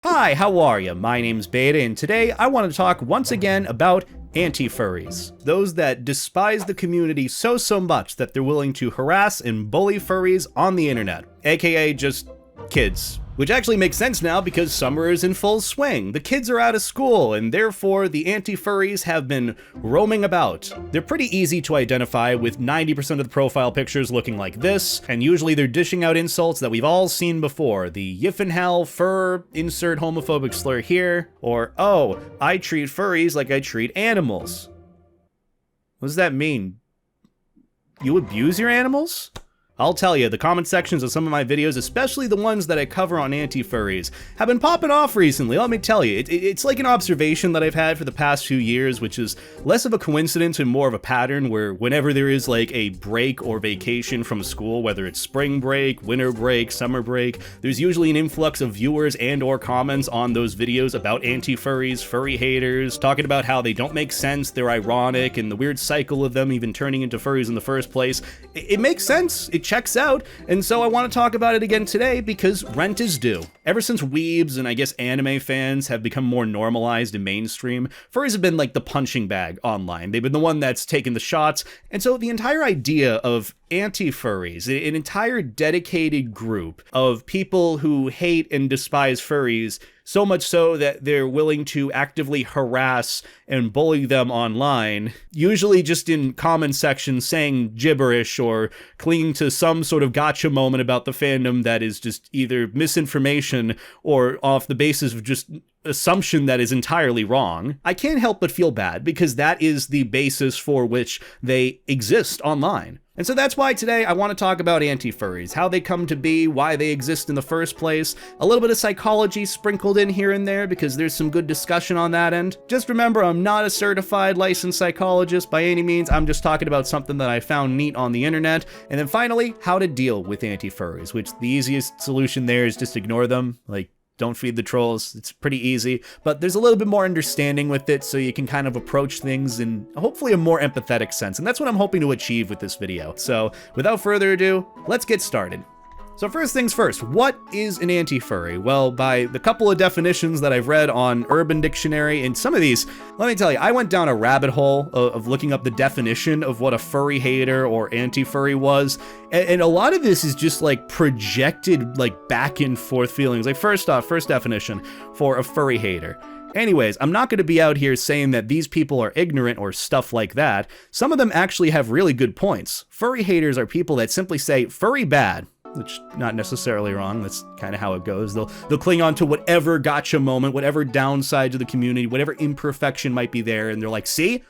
Hi, how are you? My name's Beta, and today I want to talk once again about anti-furries. Those that despise the community so much that they're willing to harass and bully furries on the internet, aka just kids. Which actually makes sense now because summer is in full swing. The kids are out of school, and therefore the anti-furries have been roaming about. They're pretty easy to identify, with 90% of the profile pictures looking like this, and usually they're dishing out insults that we've all seen before. The yiffin hell, fur, insert homophobic slur here, or, oh, I treat furries like I treat animals. What does that mean? You abuse your animals? I'll tell you, the comment sections of some of my videos, especially the ones that I cover on anti-furries, have been popping off recently, let me tell you. It's like an observation that I've had for the past few years, which is less of a coincidence and more of a pattern, where whenever there is like a break or vacation from school, whether it's spring break, winter break, summer break, there's usually an influx of viewers and or comments on those videos about anti-furries, furry haters, talking about how they don't make sense, they're ironic, and the weird cycle of them even turning into furries in the first place. It makes sense. It checks out, and so I want to talk about it again today because rent is due. Ever since weebs and I guess anime fans have become more normalized and mainstream, furries have been like the punching bag online. They've been the one that's taken the shots, and so the entire idea of anti-furries, an entire dedicated group of people who hate and despise furries, so much so that they're willing to actively harass and bully them online, usually just in comment sections saying gibberish or clinging to some sort of gotcha moment about the fandom that is just either misinformation or off the basis of just assumption that is entirely wrong. I can't help but feel bad because that is the basis for which they exist online. And so that's why today I want to talk about anti-furries, how they come to be, why they exist in the first place, a little bit of psychology sprinkled in here and there because there's some good discussion on that end. Just remember, I'm not a certified licensed psychologist by any means, I'm just talking about something that I found neat on the internet. And then finally, how to deal with anti-furries, which the easiest solution there is just ignore them. Like, don't feed the trolls. It's pretty easy, but there's a little bit more understanding with it so you can kind of approach things in hopefully a more empathetic sense. And that's what I'm hoping to achieve with this video. So without further ado, let's get started. So first things first, what is an anti-furry? Well, by the couple of definitions that I've read on Urban Dictionary, and some of these, let me tell you, I went down a rabbit hole of looking up the definition of what a furry hater or anti-furry was, and a lot of this is just like projected like back and forth feelings. Like first off, first definition for a furry hater. Anyways, I'm not going to be out here saying that these people are ignorant or stuff like that. Some of them actually have really good points. Furry haters are people that simply say, furry bad. Which, not necessarily wrong, that's kind of how it goes. They'll cling on to whatever gotcha moment, whatever downside to the community, whatever imperfection might be there, and they're like, see?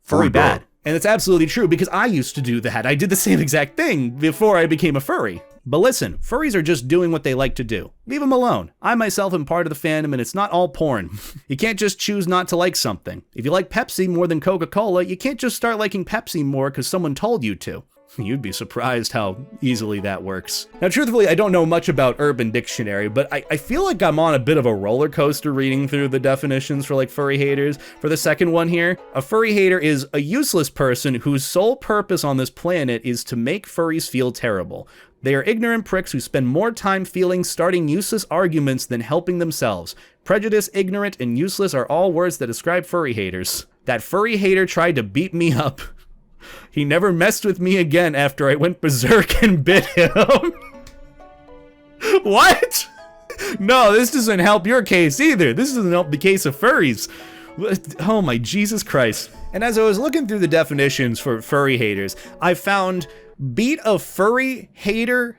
Furry bad. And it's absolutely true, because I used to do that. I did the same exact thing before I became a furry. But listen, furries are just doing what they like to do. Leave them alone. I myself am part of the fandom, and it's not all porn. You can't just choose not to like something. If you like Pepsi more than Coca-Cola, you can't just start liking Pepsi more because someone told you to. You'd be surprised how easily that works. Now, truthfully, I don't know much about Urban Dictionary, but I feel like I'm on a bit of a roller coaster reading through the definitions for like furry haters. For the second one here, a furry hater is a useless person whose sole purpose on this planet is to make furries feel terrible. They are ignorant pricks who spend more time starting useless arguments than helping themselves. Prejudice, ignorant, and useless are all words that describe furry haters. That furry hater tried to beat me up. He never messed with me again after I went berserk and bit him. What? No, this doesn't help your case either. This doesn't help the case of furries. Oh my Jesus Christ. And as I was looking through the definitions for furry haters, I found Beat a Furry Hater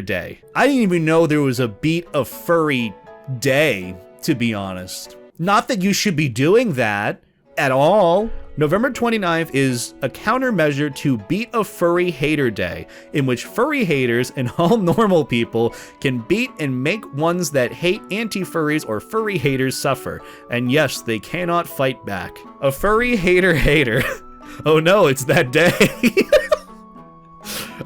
Day. I didn't even know there was a Beat a Furry Day, to be honest. Not that you should be doing that at all. November 29th is a countermeasure to Beat a Furry Hater Day, in which furry haters and all normal people can beat and make ones that hate anti-furries or furry haters suffer. And yes, they cannot fight back. A furry hater. Oh no, it's that day.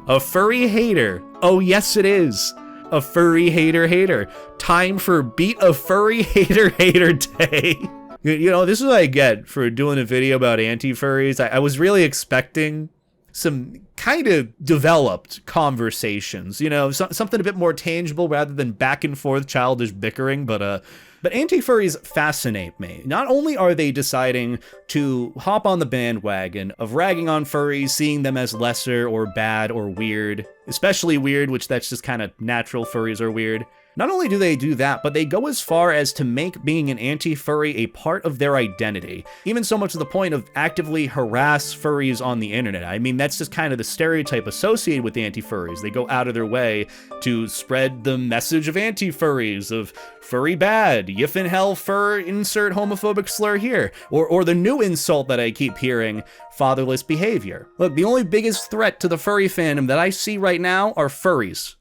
A furry hater. Oh yes, it is. A furry hater. Time for Beat a Furry Hater Day. You know, this is what I get for doing a video about anti-furries. I was really expecting some kind of developed conversations, you know, something a bit more tangible rather than back and forth childish bickering. But anti-furries fascinate me. Not only are they deciding to hop on the bandwagon of ragging on furries, seeing them as lesser or bad or weird, especially weird, which that's just kind of natural, furries are weird. Not only do they do that, but they go as far as to make being an anti-furry a part of their identity. Even so much to the point of actively harass furries on the internet. I mean, that's just kind of the stereotype associated with anti-furries. They go out of their way to spread the message of anti-furries, of furry bad, yiffin hell fur, insert homophobic slur here. Or the new insult that I keep hearing, fatherless behavior. Look, the only biggest threat to the furry fandom that I see right now are furries.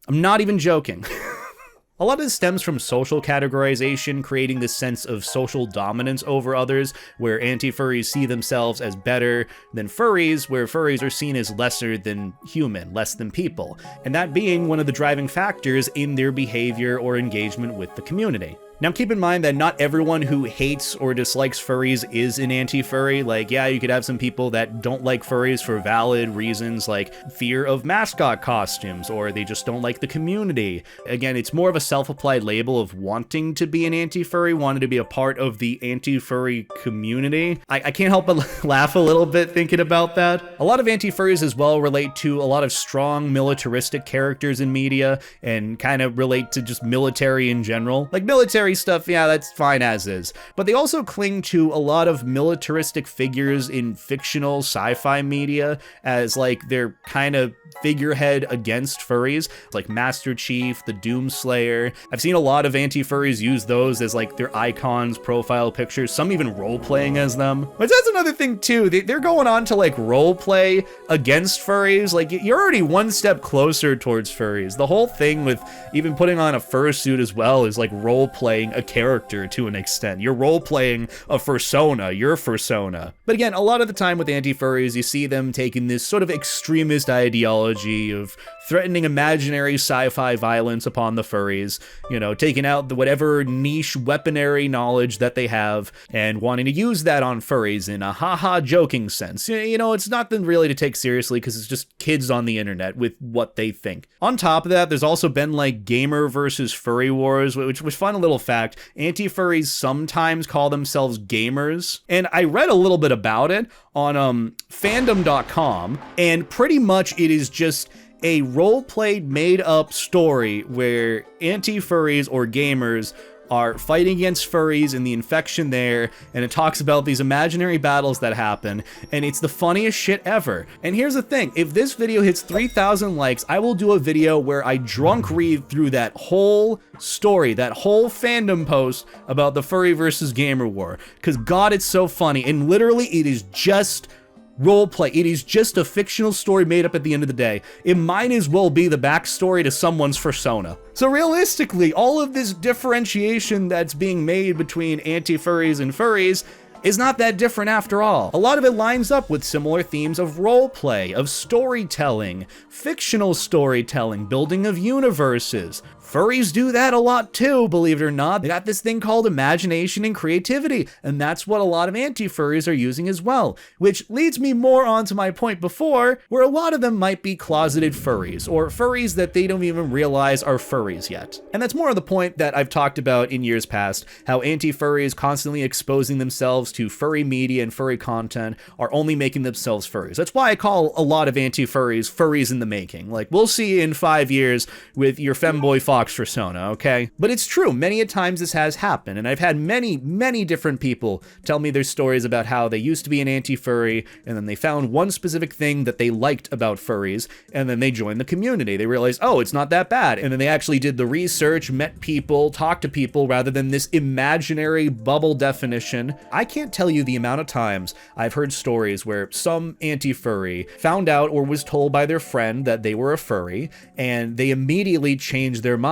I'm not even joking. A lot of this stems from social categorization, creating this sense of social dominance over others, where anti-furries see themselves as better than furries, where furries are seen as lesser than human, less than people, and that being one of the driving factors in their behavior or engagement with the community. Now keep in mind that not everyone who hates or dislikes furries is an anti-furry. Like, yeah, you could have some people that don't like furries for valid reasons like fear of mascot costumes, or they just don't like the community. Again, it's more of a self-applied label of wanting to be an anti-furry, wanting to be a part of the anti-furry community. I can't help but laugh a little bit thinking about that. A lot of anti-furries as well relate to a lot of strong militaristic characters in media and kind of relate to just military in general. Like military stuff, yeah, that's fine as is. But they also cling to a lot of militaristic figures in fictional sci-fi media as like their kind of figurehead against furries, like Master Chief, the Doomslayer. I've seen a lot of anti-furries use those as like their icons, profile pictures, some even role-playing as them. But that's another thing too, they're going on to like role-play against furries. Like, you're already one step closer towards furries. The whole thing with even putting on a fursuit as well is like role-playing a character to an extent. You're role-playing a fursona, your fursona. But again, a lot of the time with anti-furries, you see them taking this sort of extremist ideology of threatening imaginary sci-fi violence upon the furries, you know, taking out whatever niche weaponry knowledge that they have and wanting to use that on furries in a haha joking sense. You know, it's nothing really to take seriously because it's just kids on the internet with what they think. On top of that, there's also been like gamer versus furry wars, which fun little fact. Anti-furries sometimes call themselves gamers, and I read a little bit about it on fandom.com, and pretty much it is just a role-played, made-up story where anti-furries or gamers are fighting against furries and the infection there, and it talks about these imaginary battles that happen, and it's the funniest shit ever. And here's the thing, if this video hits 3,000 likes, I will do a video where I drunk read through that whole story, that whole fandom post about the furry versus gamer war, because God, it's so funny, and literally it is just roleplay. It is just a fictional story made up at the end of the day. It might as well be the backstory to someone's fursona. So realistically, all of this differentiation that's being made between anti-furries and furries is not that different after all. A lot of it lines up with similar themes of roleplay, of storytelling, fictional storytelling, building of universes. Furries do that a lot too, believe it or not. They got this thing called imagination and creativity, and that's what a lot of anti-furries are using as well, which leads me more onto my point before, where a lot of them might be closeted furries, or furries that they don't even realize are furries yet. And that's more of the point that I've talked about in years past, how anti-furries constantly exposing themselves to furry media and furry content are only making themselves furries. That's why I call a lot of anti-furries furries in the making. Like, we'll see you in 5 years with your femboy fox fursona, okay? But it's true, many a times this has happened, and I've had many different people tell me their stories about how they used to be an anti-furry, and then they found one specific thing that they liked about furries, and then they joined the community. They realized, oh, it's not that bad, and then they actually did the research, met people, talked to people, rather than this imaginary bubble definition. I can't tell you the amount of times I've heard stories where some anti-furry found out or was told by their friend that they were a furry, and they immediately changed their mind.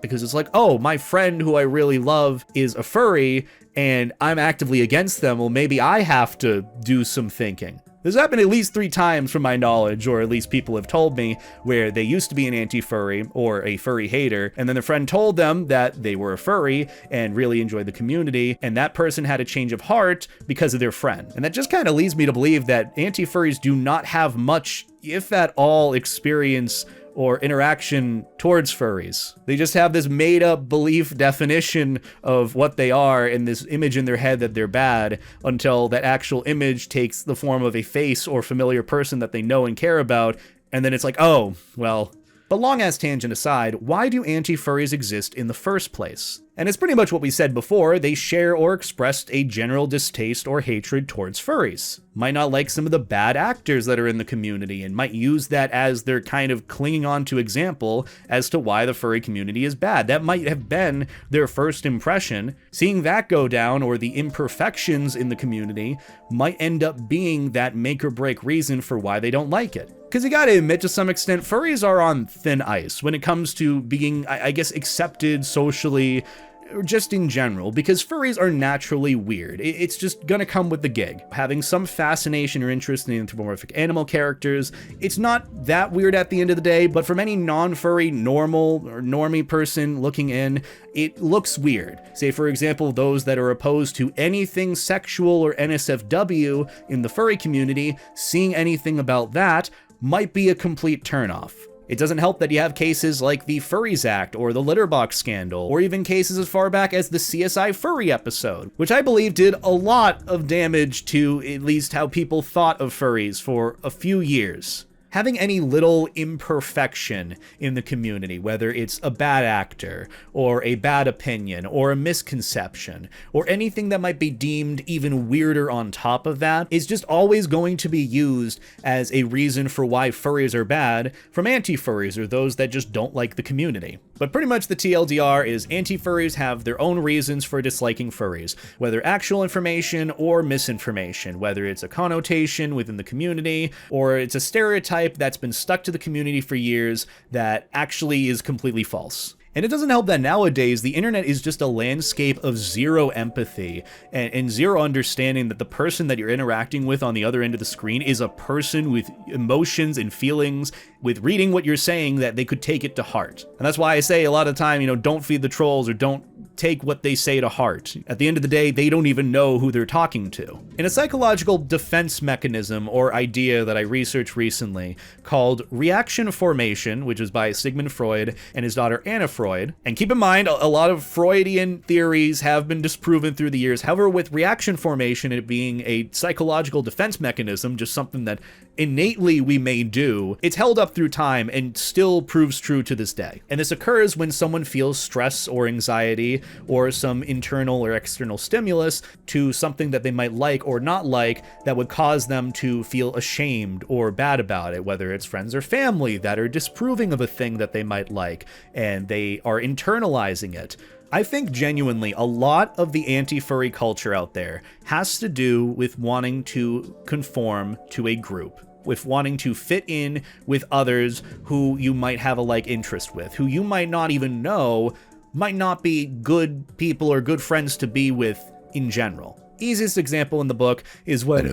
Because it's like, oh, my friend who I really love is a furry, and I'm actively against them, well, maybe I have to do some thinking. This happened at least 3 times from my knowledge, or at least people have told me, where they used to be an anti-furry or a furry hater, and then the friend told them that they were a furry and really enjoyed the community, and that person had a change of heart because of their friend. And that just kind of leads me to believe that anti-furries do not have much, if at all, experience or interaction towards furries. They just have this made-up belief definition of what they are and this image in their head that they're bad, until that actual image takes the form of a face or familiar person that they know and care about, and then it's like, oh, well. But long-ass tangent aside, why do anti-furries exist in the first place? And it's pretty much what we said before. They share or expressed a general distaste or hatred towards furries. Might not like some of the bad actors that are in the community, and might use that as their kind of clinging on to example as to why the furry community is bad. That might have been their first impression. Seeing that go down, or the imperfections in the community, might end up being that make or break reason for why they don't like it. Because you gotta admit, to some extent, furries are on thin ice when it comes to being, I guess, accepted socially, or just in general, because furries are naturally weird. It's just gonna come with the gig. Having some fascination or interest in anthropomorphic animal characters, it's not that weird at the end of the day, but from any non-furry, normal, or normie person looking in, it looks weird. Say, for example, those that are opposed to anything sexual or NSFW in the furry community, seeing anything about that might be a complete turnoff. It doesn't help that you have cases like the Furries Act or the Litterbox scandal, or even cases as far back as the CSI Furry episode, which I believe did a lot of damage to at least how people thought of furries for a few years. Having any little imperfection in the community, whether it's a bad actor, or a bad opinion, or a misconception, or anything that might be deemed even weirder on top of that, is just always going to be used as a reason for why furries are bad from anti-furries, or those that just don't like the community. But pretty much the TLDR is anti-furries have their own reasons for disliking furries, whether actual information or misinformation, whether it's a connotation within the community, or it's a stereotype that's been stuck to the community for years that actually is completely false. And it doesn't help that nowadays the internet is just a landscape of zero empathy and zero understanding that the person that you're interacting with on the other end of the screen is a person with emotions and feelings, with reading what you're saying, that they could take it to heart. And that's why I say a lot of the time, don't feed the trolls, or don't take what they say to heart. At the end of the day, they don't even know who they're talking to. In a psychological defense mechanism or idea that I researched recently called reaction formation, which is by Sigmund Freud and his daughter Anna Freud. And keep in mind, a lot of Freudian theories have been disproven through the years. However, with reaction formation, it being a psychological defense mechanism, just something that innately we may do, it's held up through time and still proves true to this day. And this occurs when someone feels stress or anxiety or some internal or external stimulus to something that they might like or not like that would cause them to feel ashamed or bad about it, whether it's friends or family that are disapproving of a thing that they might like and they are internalizing it. I think genuinely a lot of the anti-furry culture out there has to do with wanting to conform to a group, with wanting to fit in with others who you might have a like interest with, who you might not even know might not be good people or good friends to be with in general. Easiest example in the book is when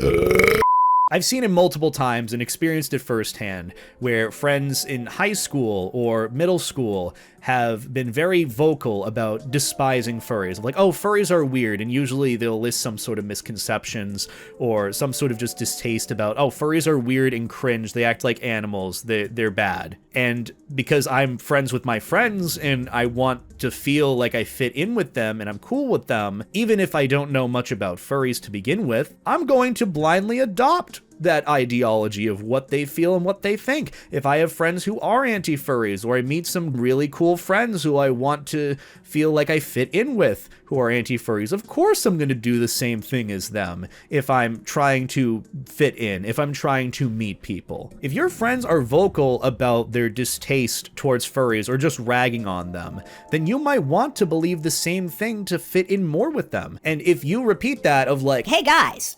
I've seen it multiple times and experienced it firsthand, where friends in high school or middle school have been very vocal about despising furries. Like, oh, furries are weird, and usually they'll list some sort of misconceptions or some sort of just distaste about, oh, furries are weird and cringe, they act like animals, they're bad. And because I'm friends with my friends and I want to feel like I fit in with them and I'm cool with them, even if I don't know much about furries to begin with, I'm going to blindly adopt that ideology of what they feel and what they think. If I have friends who are anti-furries, or I meet some really cool friends who I want to feel like I fit in with who are anti-furries, of course I'm going to do the same thing as them if I'm trying to fit in, if I'm trying to meet people. If your friends are vocal about their distaste towards furries or just ragging on them, then you might want to believe the same thing to fit in more with them. And if you repeat that of like, hey guys,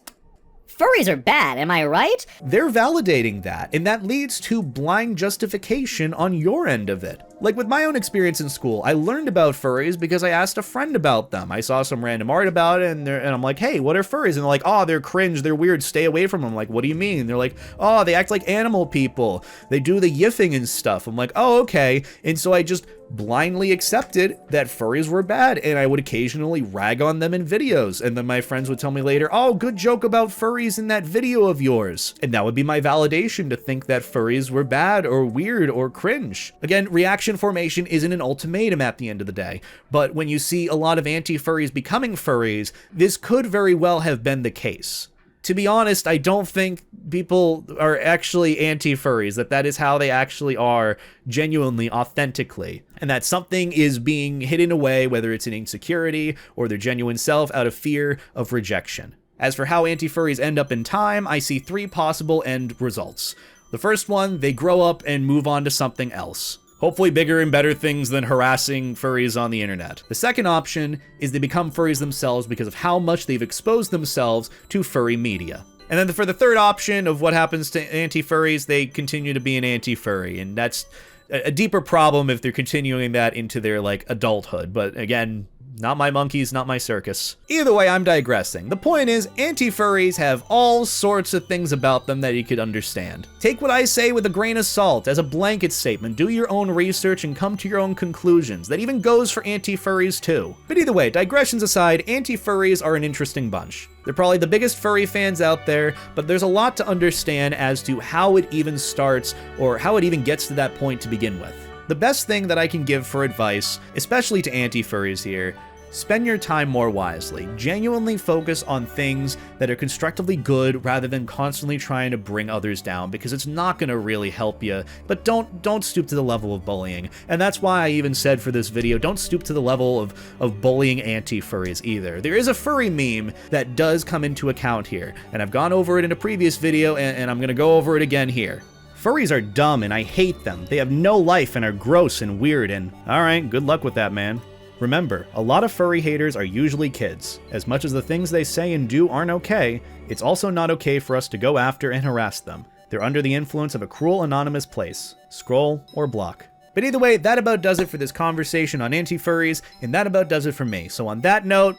furries are bad, am I right? They're validating that, and that leads to blind justification on your end of it. Like with my own experience in school, I learned about furries because I asked a friend about them. I saw some random art about it, and I'm like, hey, what are furries? And they're like, oh, they're cringe, they're weird, stay away from them. I'm like, what do you mean? And they're like, oh, they act like animal people. They do the yiffing and stuff. I'm like, oh, okay. And so I just blindly accepted that furries were bad, and I would occasionally rag on them in videos. And then my friends would tell me later, oh, good joke about furries in that video of yours. And that would be my validation to think that furries were bad or weird or cringe. Again, reaction formation isn't an ultimatum at the end of the day, but when you see a lot of anti-furries becoming furries, this could very well have been the case. To be honest, I don't think people are actually anti-furries, that is how they actually are genuinely, authentically, and that something is being hidden away, whether it's an insecurity or their genuine self, out of fear of rejection. As for how anti-furries end up in time, I see 3 possible end results. The first one, they grow up and move on to something else. Hopefully bigger and better things than harassing furries on the internet. The second option is they become furries themselves because of how much they've exposed themselves to furry media. And then for the third option of what happens to anti-furries, they continue to be an anti-furry, and that's a deeper problem if they're continuing that into their, like, adulthood. But again, not my monkeys, not my circus. Either way, I'm digressing. The point is, anti-furries have all sorts of things about them that you could understand. Take what I say with a grain of salt, as a blanket statement. Do your own research and come to your own conclusions. That even goes for anti-furries too. But either way, digressions aside, anti-furries are an interesting bunch. They're probably the biggest furry fans out there, but there's a lot to understand as to how it even starts, or how it even gets to that point to begin with. The best thing that I can give for advice, especially to anti-furries here, spend your time more wisely. Genuinely focus on things that are constructively good rather than constantly trying to bring others down, because it's not going to really help you. But don't stoop to the level of bullying. And that's why I even said for this video, don't stoop to the level of bullying anti-furries either. There is a furry meme that does come into account here, and I've gone over it in a previous video, and I'm going to go over it again here. Furries are dumb and I hate them. They have no life and are gross and weird, and alright, good luck with that, man. Remember, a lot of furry haters are usually kids. As much as the things they say and do aren't okay, it's also not okay for us to go after and harass them. They're under the influence of a cruel anonymous place. Scroll or block. But either way, that about does it for this conversation on anti-furries, and that about does it for me. So on that note,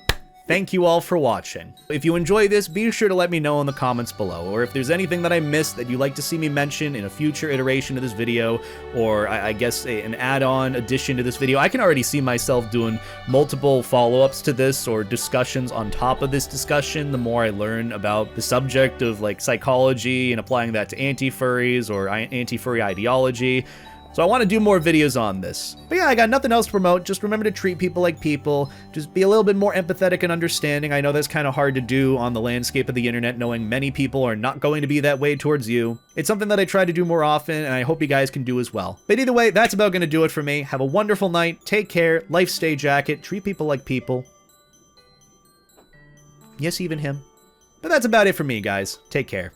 thank you all for watching. If you enjoy this, be sure to let me know in the comments below, or if there's anything that I missed that you'd like to see me mention in a future iteration of this video, or I guess an add-on addition to this video. I can already see myself doing multiple follow-ups to this, or discussions on top of this discussion, the more I learn about the subject of, like, psychology and applying that to anti-furries or anti-furry ideology. So I want to do more videos on this. But yeah, I got nothing else to promote. Just remember to treat people like people. Just be a little bit more empathetic and understanding. I know that's kind of hard to do on the landscape of the internet, knowing many people are not going to be that way towards you. It's something that I try to do more often, and I hope you guys can do as well. But either way, that's about going to do it for me. Have a wonderful night. Take care. Life stay jacket. Treat people like people. Yes, even him. But that's about it for me, guys. Take care.